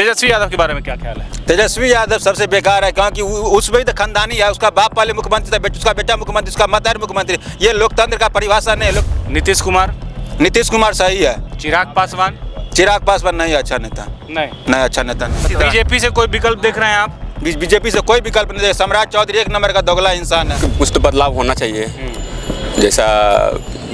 तेजस्वी यादव के बारे में क्या ख्याल है? तेजस्वी यादव सबसे बेकार है, क्योंकि उसमें भी तो खानदानी है। उसका बाप पहले मुख्यमंत्री था, उसका बेटा मुख्यमंत्री, उसका मतदार मुख्यमंत्री। ये लोकतंत्र का परिभाषा नहीं है। नीतीश कुमार? नीतीश कुमार सही है। चिराग पासवान? चिराग पासवान नहीं अच्छा नेता, नहीं अच्छा नेता। बीजेपी से कोई विकल्प देख रहे हैं आप? बीजेपी से कोई विकल्प नहीं। सम्राट चौधरी एक नंबर का दोगला इंसान है। कुछ तो बदलाव होना चाहिए, जैसा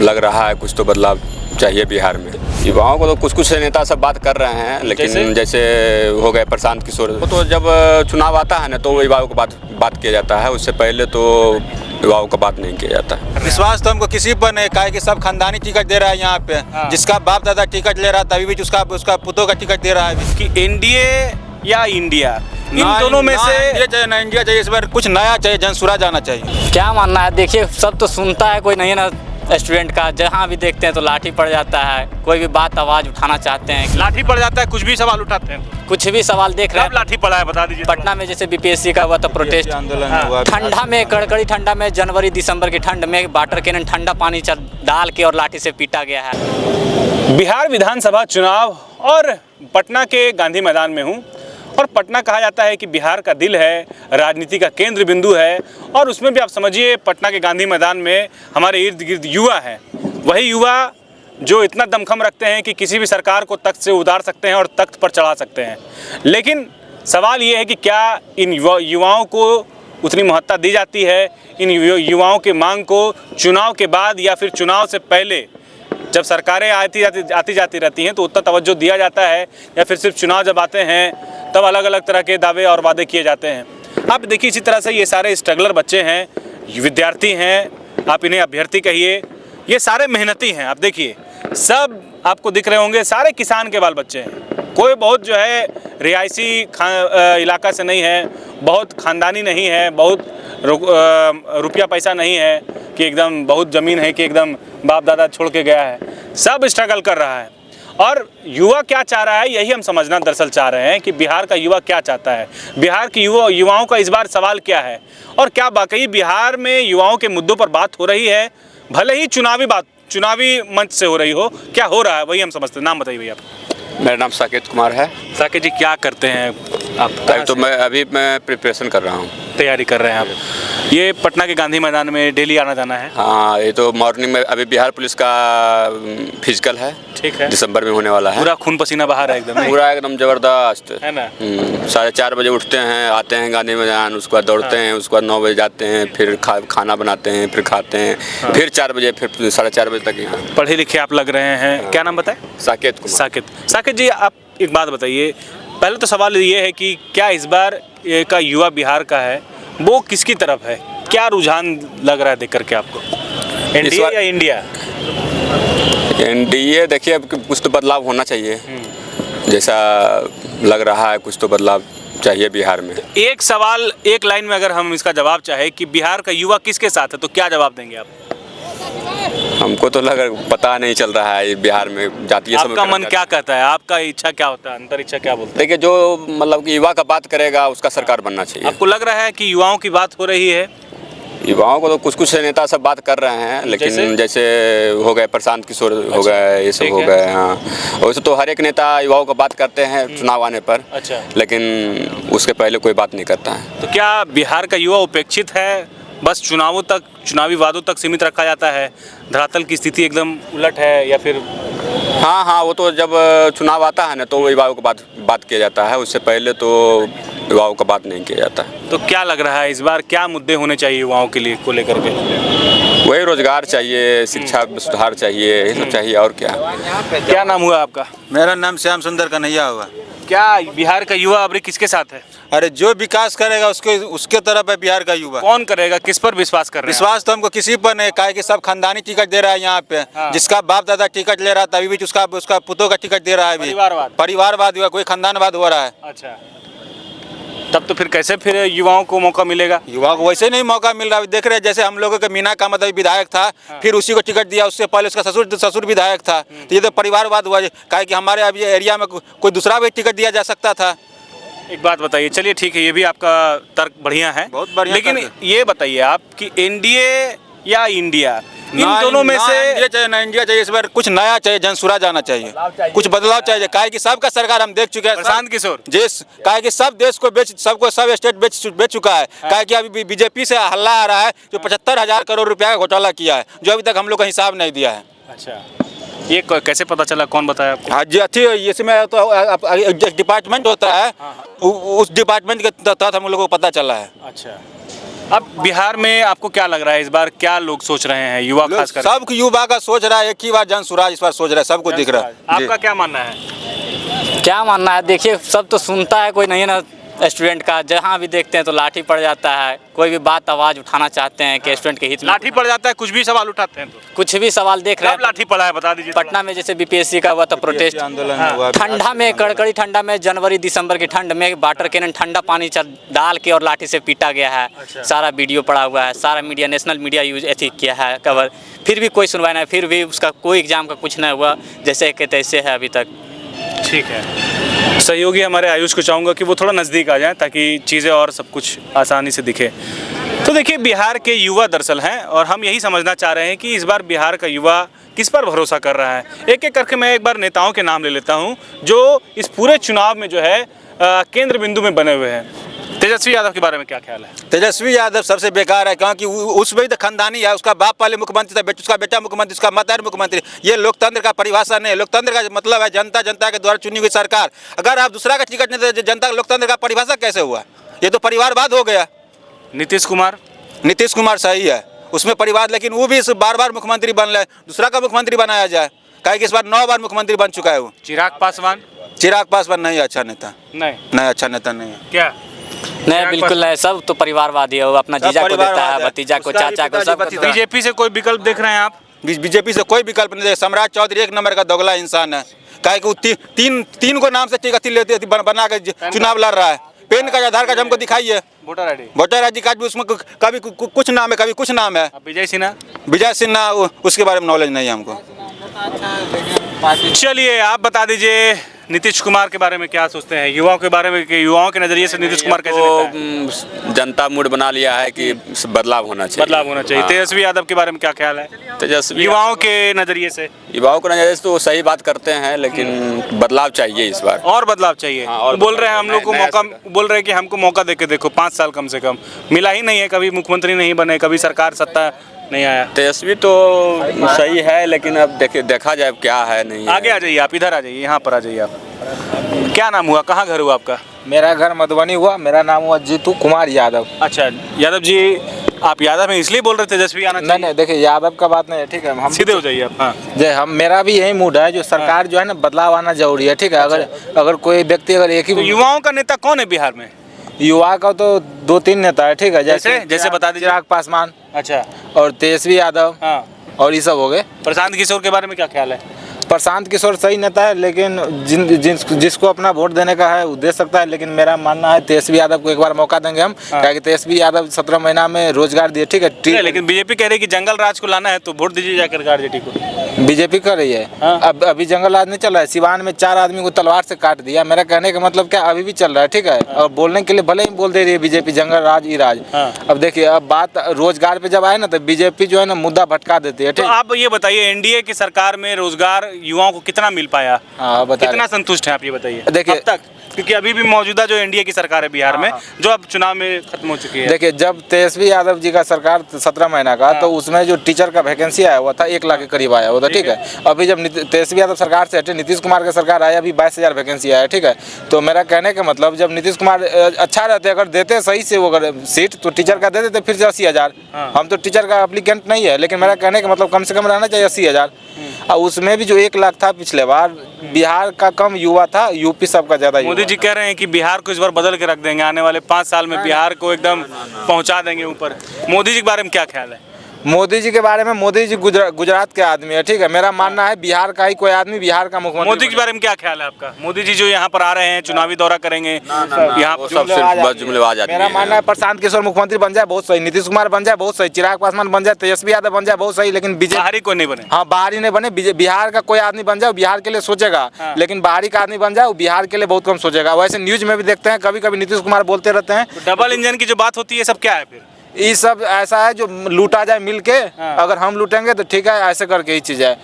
लग रहा है कुछ तो बदलाव चाहिए बिहार में। युवाओं को तो कुछ नेता सब बात कर रहे हैं, लेकिन जैसे हो गए प्रशांत किशोर, तो जब चुनाव आता है ना तो युवाओं को बात किया जाता है, उससे पहले तो युवाओं का बात नहीं किया जाता है। विश्वास तो हमको किसी पर नहीं, कहा कि सब खानदानी टिकट दे रहा है यहाँ पे। जिसका बाप दादा टिकट ले रहा था अभी भी उसका पुतों का टिकट दे रहा है। कि एनडीए या इंडिया, इन दोनों में से इंडिया चाहिए। इस बार कुछ नया चाहिए, जनसुराज आना चाहिए। क्या मानना है? देखिए, सब तो सुनता है, कोई नहीं है ना स्टूडेंट का। जहाँ भी देखते हैं तो लाठी पड़ जाता है। कोई भी बात आवाज उठाना चाहते हैं, लाठी पड़ जाता है, कुछ भी सवाल उठाते हैं। कुछ भी सवाल देख रहे हैं। लाठी पड़ा है बता दीजिए। पटना में जैसे बीपीएससी का हुआ था प्रोटेस्ट आंदोलन हुआ, ठंडा में, कड़कड़ी ठंडा में, जनवरी दिसंबर की ठंड में वाटर कैनन ठंडा पानी डाल के और लाठी से पीटा गया है। बिहार विधानसभा चुनाव और पटना के गांधी मैदान में हूँ। और पटना कहा जाता है कि बिहार का दिल है, राजनीति का केंद्र बिंदु है। और उसमें भी आप समझिए पटना के गांधी मैदान में हमारे इर्द गिर्द युवा हैं। वही युवा जो इतना दमखम रखते हैं कि किसी भी सरकार को तख्त से उतार सकते हैं और तख्त पर चढ़ा सकते हैं। लेकिन सवाल ये है कि क्या इन युवाओं को उतनी महत्ता दी जाती है? इन युवाओं के मांग को चुनाव के बाद या फिर चुनाव से पहले जब सरकारें आती जाती रहती हैं तो उतना तवज्जो दिया जाता है, या फिर सिर्फ चुनाव जब आते हैं तब अलग अलग तरह के दावे और वादे किए जाते हैं? आप देखिए, इसी तरह से ये सारे स्ट्रगलर बच्चे हैं, विद्यार्थी हैं, आप इन्हें अभ्यर्थी कहिए, ये सारे मेहनती हैं। आप देखिए, सब आपको दिख रहे होंगे, सारे किसान के बाल बच्चे हैं। कोई बहुत जो है रिहायशी इलाका से नहीं है, बहुत ख़ानदानी नहीं है, बहुत रुपया पैसा नहीं है कि एकदम बहुत ज़मीन है कि एकदम बाप दादा छोड़ के गया है। सब स्ट्रगल कर रहा है। और युवा क्या चाह रहा है, यही हम समझना दरअसल चाह रहे हैं कि बिहार का युवा क्या चाहता है। बिहार के युवाओं का इस बार सवाल क्या है, और क्या वाकई बिहार में युवाओं के मुद्दों पर बात हो रही है? भले ही चुनावी मंच से हो रही हो, क्या हो रहा है वही हम समझते हैं। नाम बताइए भैया। मेरा नाम साकेत कुमार है। साकेत जी, क्या करते हैं आप? तो मैं प्रिपरेशन कर रहा हूँ, तैयारी कर रहे हैं आप। ये पटना के गांधी मैदान में डेली आना जाना है? हाँ, ये तो मॉर्निंग में अभी बिहार पुलिस का फिजिकल है, ठीक है, दिसंबर में होने वाला है। पूरा खून पसीना बहा रहा है एकदम, पूरा एकदम जबरदस्त है ना। 4:30 बजे उठते हैं, आते हैं गांधी मैदान, उसके बाद दौड़ते हैं, उसके बाद 9 बजे जाते हैं, फिर खाना बनाते हैं, फिर खाते हैं, फिर 4 बजे, फिर 4:30 बजे तक यहाँ। पढ़े लिखे आप लग रहे हैं। क्या नाम बताएं? साकेत कुमार। साकेत जी, आप एक बात बताइए। पहले तो सवाल ये है कि क्या इस बार का युवा बिहार का है वो किसकी तरफ है? क्या रुझान लग रहा है देख करके आपको? एनडीए या इंडिया? एनडीए। देखिए, अब कुछ तो बदलाव होना चाहिए, जैसा लग रहा है कुछ तो बदलाव चाहिए बिहार में। एक सवाल एक लाइन में अगर हम इसका जवाब चाहे कि बिहार का युवा किसके साथ है तो क्या जवाब देंगे आप? हमको तो पता नहीं चल रहा है बिहार में जातीय आपका मन क्या कहता है? आपका इच्छा क्या होता है, अंतर इच्छा क्या बोलता है? देखिए, जो मतलब कि युवा का बात करेगा उसका सरकार बनना चाहिए। आपको लग रहा है कि युवाओं की बात हो रही है? युवाओं को तो कुछ नेता सब बात कर रहे हैं, लेकिन जैसे हो गए प्रशांत किशोर, हो गए ये सब हो गए। हाँ, वैसे तो हर एक नेता युवाओं का बात करते हैं चुनाव आने पर, लेकिन उसके पहले कोई बात नहीं करता है। तो क्या बिहार का युवा उपेक्षित है? बस चुनावों तक, चुनावी वादों तक सीमित रखा जाता है? धरातल की स्थिति एकदम उलट है या फिर? हाँ, वो तो जब चुनाव आता है ना तो युवाओं को बात किया जाता है, उससे पहले तो युवाओं का बात नहीं किया जाता है। तो क्या लग रहा है इस बार क्या मुद्दे होने चाहिए युवाओं के लिए को लेकर के? वही रोजगार चाहिए, शिक्षा में सुधार चाहिए, ये सब चाहिए, और क्या। क्या नाम हुआ आपका? मेरा नाम श्याम सुंदर कन्हैया हुआ। क्या बिहार का युवा अभी किसके साथ है? अरे जो विकास करेगा उसके तरफ है बिहार का युवा। कौन करेगा? किस पर विश्वास कर रहे हैं? विश्वास तो हमको किसी पर नहीं, कहा कि सब खानदानी टिकट दे रहा है यहाँ पे। जिसका बाप दादा टिकट ले रहा था अभी भी उसका पुतों का टिकट दे रहा है। परिवारवाद हुआ, कोई खानदानवाद हो रहा है। अच्छा, तब तो फिर कैसे फिर युवाओं को मौका मिलेगा? युवाओं को वैसे नहीं मौका मिल रहा। देख रहे हैं जैसे हम लोगों के मीना का मतलब विधायक था, फिर उसी को टिकट दिया, उससे पहले उसका ससुर विधायक था। तो ये तो परिवारवाद हुआ, कहा कि हमारे अभी एरिया में कोई दूसरा भी टिकट दिया जा सकता था। एक बात बताइए, चलिए ठीक है, ये भी आपका तर्क बढ़िया है, बहुत बढ़िया। लेकिन ये बताइए आप कि एनडीए या इंडिया, इन दोनों में से इंडिया चाहिए ना इंडिया चाहिए, इस बार कुछ नया चाहिए, जनसुराज आना चाहिए, कुछ बदलाव चाहिए। काहे कि सबका सरकार हम देख चुके हैं, प्रशांत किशोर देश काहे कि सब देश को सब स्टेट बेच चुका है। काहे कि अभी बीजेपी से हल्ला आ रहा है जो 75,000 करोड़ रुपया का घोटाला किया है, जो अभी तक हम लोग का हिसाब नहीं दिया है। अच्छा, ये कैसे पता चला, कौन बताया आपको? हाँ जी, अच्छी इसमें तो एक डिपार्टमेंट होता है, उस डिपार्टमेंट के तहत हम लोगों को पता चला है। अच्छा, अब बिहार में आपको क्या लग रहा है, इस बार क्या लोग सोच रहे हैं, युवा खासकर? सब युवा का सोच रहा है एक ही बार जनसुराज इस बार सोच रहा है, सबको दिख रहा है। आपका क्या मानना है? क्या मानना है, देखिए सब तो सुनता है, कोई नहीं है ना स्टूडेंट का, जहाँ भी देखते हैं तो लाठी पड़ जाता है। कोई भी बात आवाज़ उठाना चाहते हैं कि स्टूडेंट के हित में, लाठी पड़ जाता है, कुछ भी सवाल उठाते हैं तो कुछ भी सवाल देख रहे कब हैं। लाठी पड़ा है बता दीजिए। पटना में जैसे बीपीएससी का हुआ था प्रोटेस्ट आंदोलन हुआ, ठंडा में, कड़कड़ी ठंडा में, जनवरी दिसंबर की ठंड में वाटर कैनन ठंडा पानी डाल के और लाठी से पीटा गया है। सारा वीडियो पड़ा हुआ है, सारा मीडिया, नेशनल मीडिया यूज एथी किया है कवर, फिर भी कोई सुनवाई नहीं, फिर भी उसका कोई एग्जाम का कुछ नहीं हुआ, जैसे कि तैसे है अभी तक। ठीक है, सहयोगी हमारे आयुष को चाहूँगा कि वो थोड़ा नज़दीक आ जाएं ताकि चीज़ें और सब कुछ आसानी से दिखे। तो देखिए, बिहार के युवा दरअसल हैं और हम यही समझना चाह रहे हैं कि इस बार बिहार का युवा किस पर भरोसा कर रहा है। एक एक करके मैं एक बार नेताओं के नाम ले लेता हूं जो इस पूरे चुनाव में जो है केंद्र बिंदु में बने हुए हैं। तेजस्वी यादव के बारे में क्या ख्याल है? तेजस्वी यादव सबसे बेकार है, क्योंकि उसमें भी तो खानदानी है, उसका बाप पहले मुख्यमंत्री था, उसका बेटा मुख्यमंत्री, उसका माता मुख्यमंत्री। ये लोकतंत्र का परिभाषा नहीं है। लोकतंत्र का मतलब है जनता के द्वारा चुनी हुई सरकार। अगर आप दूसरा का टिकट नहीं देते, जनता लोकतंत्र का परिभाषा कैसे हुआ? ये तो परिवारवाद हो गया। नीतीश कुमार सही है, उसमें परिवार, लेकिन वो भी बार बार मुख्यमंत्री बन रहा है, दूसरा का मुख्यमंत्री बनाया जाए। काहे कि इस बार 9 बार मुख्यमंत्री बन चुका है वो। चिराग पासवान नहीं अच्छा नेता, नहीं अच्छा नेता नहीं है। क्या नहीं, बिल्कुल नहीं, सब तो परिवारवादी है। वो अपना जीजा को देता है, भतीजा को, चाचा को, सब। बीजेपी से कोई विकल्प देख रहे हैं आप? बीजेपी से कोई विकल्प नहीं है। सम्राट चौधरी एक नंबर का दोगला इंसान है। काहे कि वो तीन को नाम से टिकट बना के चुनाव लड़ रहा है। पेन का, आधार कार्ड हमको दिखाइए, वोटर आई डी कार्ड भी, उसमें कभी कुछ नाम है, कभी कुछ नाम है। विजय सिन्हा उसके बारे में नॉलेज नहीं है हमको। चलिए, आप बता दीजिए नीतीश कुमार के बारे में क्या सोचते हैं, युवाओं के बारे में, कि युवाओं के नजरिए से नीतीश कुमार कैसे देखता है? जनता मूड बना लिया है कि बदलाव होना चाहिए। तेजस्वी यादव के बारे में क्या ख्याल है? तेजस्वी युवाओं के नजरिए से तो सही बात करते हैं, लेकिन बदलाव चाहिए इस बार, और बदलाव चाहिए। और बोल रहे हैं हम लोग को मौका, बोल रहे हैं कि हमको मौका देके देखो, 5 साल कम से कम मिला ही नहीं है, कभी मुख्यमंत्री नहीं बने, कभी सरकार सत्ता नहीं आया। तेजस्वी तो सही है, लेकिन अब देखा जाए क्या है नहीं है। आगे आ जाइए, आप इधर आ जाइए, यहाँ पर आ जाइए। आप क्या नाम हुआ, कहाँ घर हुआ आपका? मेरा घर मधुबनी हुआ, मेरा नाम हुआ जीतू कुमार यादव। अच्छा यादव जी, आप यादव में इसलिए बोल रहे तेजस्वी आना चाहिए? नहीं, देखिए यादव का बात नहीं है, ठीक है, हम सीधे हो जाइए आप। हाँ, हम मेरा भी यही मूड है, जो सरकार जो है ना, बदलाव आना जरूरी है, ठीक है। अगर कोई व्यक्ति अगर एक ही तो युवाओं का नेता कौन है बिहार में? युवा का तो 2-3 नेता है, ठीक है, जैसे बता दीजिए। चिराग पासवान, अच्छा, और तेजस्वी यादव, हाँ, और ये सब हो गए। प्रशांत किशोर के बारे में क्या ख्याल है? प्रशांत किशोर सही नेता है, लेकिन जिसको अपना वोट देने का है वो दे सकता है, लेकिन मेरा मानना है तेजस्वी यादव को एक बार मौका देंगे हम। क्योंकि तेजस्वी यादव 17 महीना में रोजगार दिए, ठीक है। लेकिन बीजेपी कह रही है कि जंगल राज को लाना है, तो वोट दीजिए जाकर आरजेडी को। बीजेपी कर रही है। अब अभी जंगल राज नहीं चल रहा है, सिवान में 4 आदमी को तलवार से काट दिया। मेरा कहने का मतलब क्या, अभी भी चल रहा है, ठीक है। और बोलने के लिए भले ही बोल दे रही है बीजेपी जंगल राज ई राज। अब देखिए, अब बात रोजगार पे जब आए ना, तो बीजेपी जो है ना मुद्दा भटका देती है। तो आप ये बताइए, एनडीए की सरकार में रोजगार युवाओं को कितना मिल पाया? कितना संतुष्ट हैं आप, ये बताइए। देखिए, अब तक, क्योंकि अभी भी मौजूदा जो एनडीए की सरकार है बिहार में, जो अब चुनाव में खत्म हो चुकी है। देखिए, जब तेजस्वी यादव जी का सरकार 17 महीना का, तो उसमें जो टीचर का वैकेंसी आया हुआ था 1 लाख के करीब आया हुआ था, ठीक है। अभी जब तेजस्वी यादव सरकार से हटे, नीतीश कुमार की सरकार आया, अभी 22,000 वैकेंसी आया, ठीक है। तो मेरा कहने का मतलब, जब नीतीश कुमार अच्छा रहते, अगर देते सही से वो अगर सीट, तो टीचर का दे देते फिर से 80,000। हम तो टीचर का एप्लीकेंट नहीं है, लेकिन मेरा कहने का मतलब कम से कम रहना चाहिए 80,000। और उसमें भी जो 1 लाख था पिछले बार, बिहार का कम युवा था, यूपी सबका ज्यादा। मोदी जी कह रहे हैं कि बिहार को इस बार बदल के रख देंगे, आने वाले 5 साल में बिहार को एकदम पहुंचा देंगे ऊपर। मोदी जी के बारे में क्या ख्याल है? मोदी जी के बारे में, मोदी जी गुजरात के आदमी है, ठीक है। मेरा मानना है बिहार का ही कोई आदमी बिहार का मुख्यमंत्री। मोदी के बारे में क्या ख्याल है आपका? मोदी जी जो यहाँ पर आ रहे हैं, चुनावी दौरा करेंगे, यहाँ मेरा मानना है प्रशांत किशोर मुख्यमंत्री बन जाए बहुत सही, नीतीश कुमार बन जाए बहुत सही, चिराग पासवान बन जाए, तेजस्वी यादव बन जाए बहुत सही, लेकिन बाहरी कोई नहीं बने। हाँ, बाहरी नहीं बने। बिहार का कोई आदमी बन जाए, बिहार के लिए सोचेगा, लेकिन बाहरी का आदमी बन जाए, वो बिहार के लिए बहुत कम सोचेगा। वैसे न्यूज में भी देखते हैं, कभी कभी नीतीश कुमार बोलते रहते हैं। डबल इंजन की जो बात होती है, सब क्या है फिर? ये सब ऐसा है जो लूटा जाए मिल के, अगर हम लूटेंगे तो ठीक है, ऐसे करके ही चीज़ है।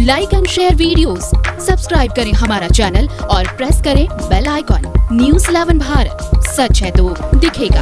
Like and share videos, subscribe करें हमारा चैनल और प्रेस करें बेल आइकॉन। न्यूज़ 11 भारत, सच है तो दिखेगा।